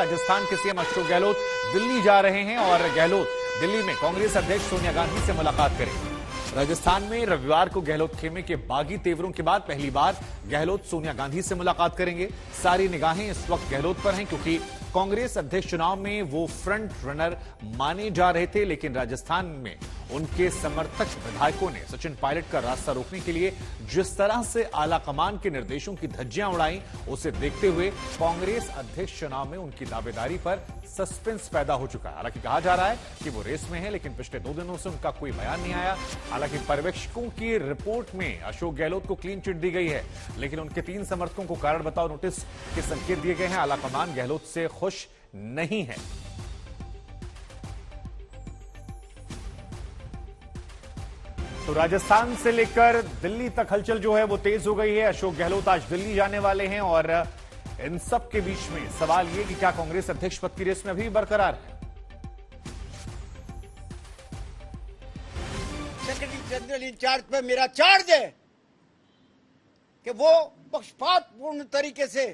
राजस्थान के सीएम अशोक गहलोत दिल्ली जा रहे हैं और गहलोत दिल्ली में कांग्रेस अध्यक्ष सोनिया गांधी से मुलाकात करेंगे। राजस्थान में रविवार को गहलोत खेमे के बागी तेवरों के बाद पहली बार गहलोत सोनिया गांधी से मुलाकात करेंगे। सारी निगाहें इस वक्त गहलोत पर हैं क्योंकि कांग्रेस अध्यक्ष चुनाव में वो फ्रंट रनर माने जा रहे थे, लेकिन राजस्थान में उनके समर्थक विधायकों ने सचिन पायलट का रास्ता रोकने के लिए जिस तरह से आला कमान के निर्देशों की धज्जियां उड़ाई, उसे देखते हुए कांग्रेस अध्यक्ष चुनाव में उनकी दावेदारी पर सस्पेंस पैदा हो चुका है। हालांकि कहा जा रहा है कि वो रेस में है, लेकिन पिछले 2 दिनों से उनका कोई बयान नहीं आया। हालांकि पर्यवेक्षकों की रिपोर्ट में अशोक गहलोत को क्लीन चिट दी गई है, लेकिन उनके 3 समर्थकों को कारण बताओ नोटिस के संकेत दिए गए हैं। आला कमान गहलोत से खुश नहीं है। तो राजस्थान से लेकर दिल्ली तक हलचल जो है वो तेज हो गई है। अशोक गहलोत आज दिल्ली जाने वाले हैं और इन सब के बीच में सवाल ये कि क्या कांग्रेस अध्यक्ष पद की रेस में अभी बरकरार है। सेक्रेटरी जनरल इंचार्ज पे मेरा चार्ज है कि वो पक्षपातपूर्ण तरीके से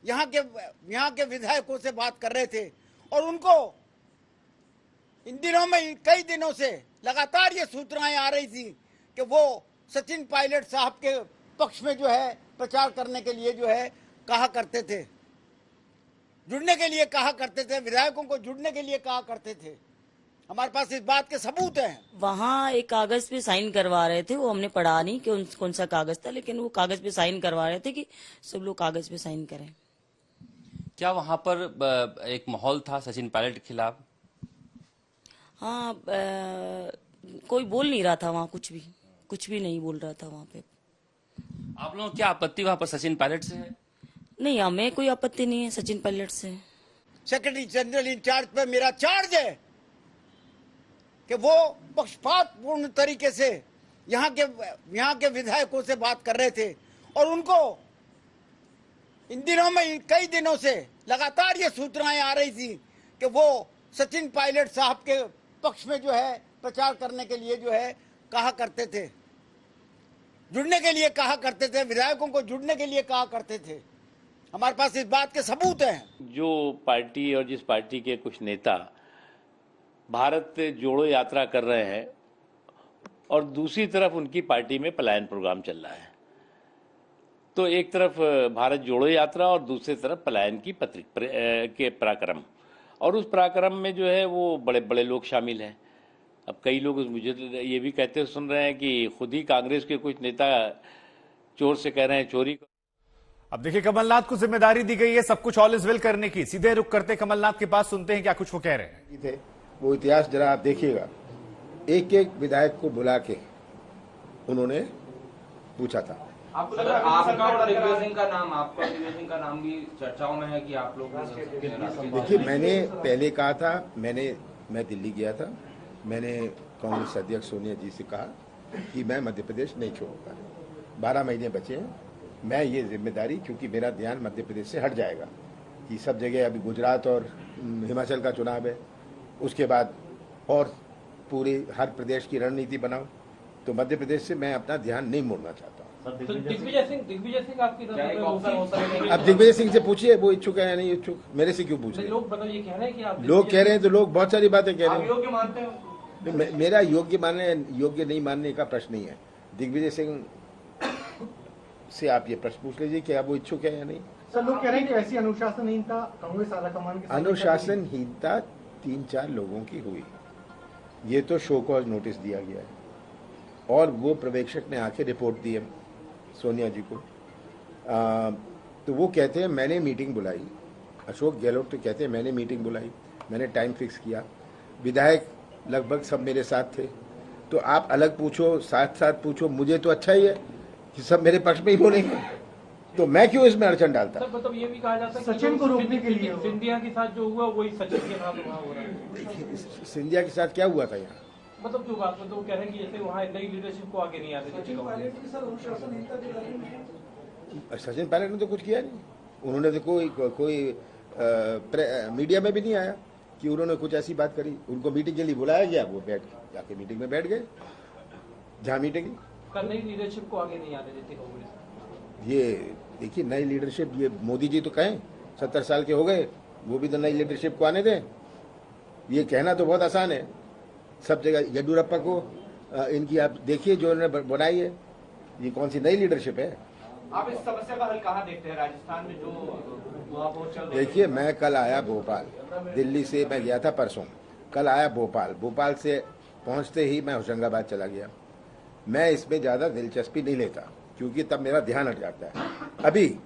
यहाँ के विधायकों से बात कर रहे थे और उनको इन दिनों में कई दिनों से लगातार ये सूचनाएं आ रही थी कि वो सचिन पायलट साहब के पक्ष में जो है प्रचार करने के लिए जो है कहा करते थे, जुड़ने के लिए कहा करते थे, विधायकों को जुड़ने के लिए कहा करते थे। हमारे पास इस बात के सबूत हैं। वहाँ एक कागज पे साइन करवा रहे थे, वो हमने पढ़ा नहीं कि कौन सा कागज था, लेकिन वो कागज पे साइन करवा रहे थे कि सब लोग कागज पे साइन करें। क्या वहां पर एक माहौल था सचिन पायलट के खिलाफ? हाँ, कोई बोल नहीं रहा था वहाँ, कुछ भी नहीं बोल रहा था वहाँ पे। आप लोगों को क्या आपत्ति वहां पर सचिन पायलट से है? नहीं, हमें कोई आपत्ति नहीं है सचिन पायलट से। सेक्रेटरी जनरल इंचार्ज पे मेरा चार्ज है कि वो पक्षपातपूर्ण तरीके से यहाँ के विधायकों से बात कर रहे थे और उनको इन दिनों में कई दिनों से लगातार ये सूचनाएं आ रही थी कि वो सचिन पायलट साहब के पक्ष में जो है प्रचार करने के लिए जो है कहा करते थे, जुड़ने के लिए कहा करते थे, विधायकों को जुड़ने के लिए कहा करते थे। हमारे पास इस बात के सबूत हैं। जो पार्टी और जिस पार्टी के कुछ नेता भारत जोड़ो यात्रा कर रहे हैं और दूसरी तरफ उनकी पार्टी में पलायन प्रोग्राम चल रहा है, तो एक तरफ भारत जोड़ो यात्रा और दूसरी तरफ पलायन की के पराक्रम, और उस पराक्रम में जो है वो बड़े बड़े लोग शामिल हैं। अब कई लोग मुझे ये भी कहते सुन रहे हैं कि खुद ही कांग्रेस के कुछ नेता चोर से कह रहे हैं चोरी। अब देखिए, कमलनाथ को जिम्मेदारी दी गई है सब कुछ ऑल इज वेल करने की। सीधे रुक करते कमलनाथ के पास, सुनते हैं क्या कुछ वो कह रहे हैं। वो इतिहास जरा आप देखिएगा, एक एक विधायक को बुला के उन्होंने पूछा था। आपका और दिग्विजय सिंह का नाम भी चर्चाओं में है कि आप लोग। देखिए, मैंने पहले कहा था, मैं दिल्ली गया था, मैंने कांग्रेस अध्यक्ष सोनिया जी से कहा कि मैं मध्य प्रदेश नहीं छोड़ूंगा। 12 महीने बचे हैं, मैं ये जिम्मेदारी, क्योंकि मेरा ध्यान मध्य प्रदेश से हट जाएगा कि सब जगह अभी गुजरात और हिमाचल का चुनाव है, उसके बाद और पूरे हर प्रदेश की रणनीति बनाऊं, तो मध्य प्रदेश से मैं अपना ध्यान नहीं मोड़ना चाहता हूं। तो दिग्विजय सिंह आपकी, अब दिग्विजय सिंह से पूछिए वो इच्छुक है या नहीं इच्छुक, मेरे से क्यों पूछ रहे हैं? लोग मतलब ये कह रहे हैं कि आप लोग कह रहे हैं तो लोग बहुत सारी बातें कह रहे हैं। योग्य मानते हो? मेरा योग्य नहीं मानने का प्रश्न नहीं है। दिग्विजय सिंह से आप ये प्रश्न पूछ लीजिए कि अब वो इच्छुक है या नहीं। सर, लोग कह रहे हैं कि ऐसी अनुशासनहीनता कांग्रेस आलाकमान के अनुशासनहीनता 3-4 लोगों की हुई, ये तो शो कॉज नोटिस दिया गया है और वो पर्यवेक्षक ने आके रिपोर्ट दी है सोनिया जी को। तो वो कहते हैं मैंने मीटिंग बुलाई, अशोक गहलोत तो कहते हैं मैंने मीटिंग बुलाई, मैंने टाइम फिक्स किया, विधायक लगभग सब मेरे साथ थे। तो आप अलग पूछो, साथ पूछो, मुझे तो अच्छा ही है कि सब मेरे पक्ष में ही बोलेंगे, तो मैं क्यों इसमें अड़चन डालता। मतलब ये भी कहा जाता है सचिन को रोकने के लिए सिंधिया के साथ जो हुआ वही सचिन के साथ वहाँ हो रहा है। देखिए, सिंधिया के साथ क्या हुआ था यहाँ, मतलब जो बात मतलब वो कह रहे हैं कि जैसे वहाँ नई लीडरशिप को आगे नहीं आते थे। सचिन पायलट ने तो कुछ किया नहीं, उन्होंने तो कोई मीडिया में भी नहीं आया कि उन्होंने कुछ ऐसी बात करी। उनको मीटिंग के लिए बुलाया गया, वो जाके मीटिंग में बैठ गए, जहाँ मीटिंग। नई लीडरशिप को आगे नहीं आने देती कांग्रेस। ये देखिए, नई लीडरशिप, ये मोदी जी तो कहें 70 साल के हो गए, वो भी तो नई लीडरशिप को आने दें। ये कहना तो बहुत आसान है, सब जगह येडियुरप्पा को इनकी आप देखिए जो उन्होंने बनाई है, ये कौन सी नई लीडरशिप है। आप इस समस्या का हल कहाँ देखते हैं? राजस्थान में जो वहाँ बहुत चल रही है। देखिए, मैं कल आया भोपाल, दिल्ली से मैं गया था परसों, कल आया भोपाल, भोपाल से पहुंचते ही मैं होशंगाबाद चला गया। मैं इसमें ज़्यादा दिलचस्पी नहीं लेता क्योंकि तब मेरा ध्यान हट जाता है। अभी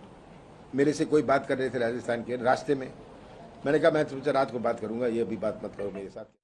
मेरे से कोई बात कर रहे थे राजस्थान के रास्ते में, मैंने कहा मैं तुमसे रात को बात करूंगा, ये अभी बात मत करो मेरे साथ।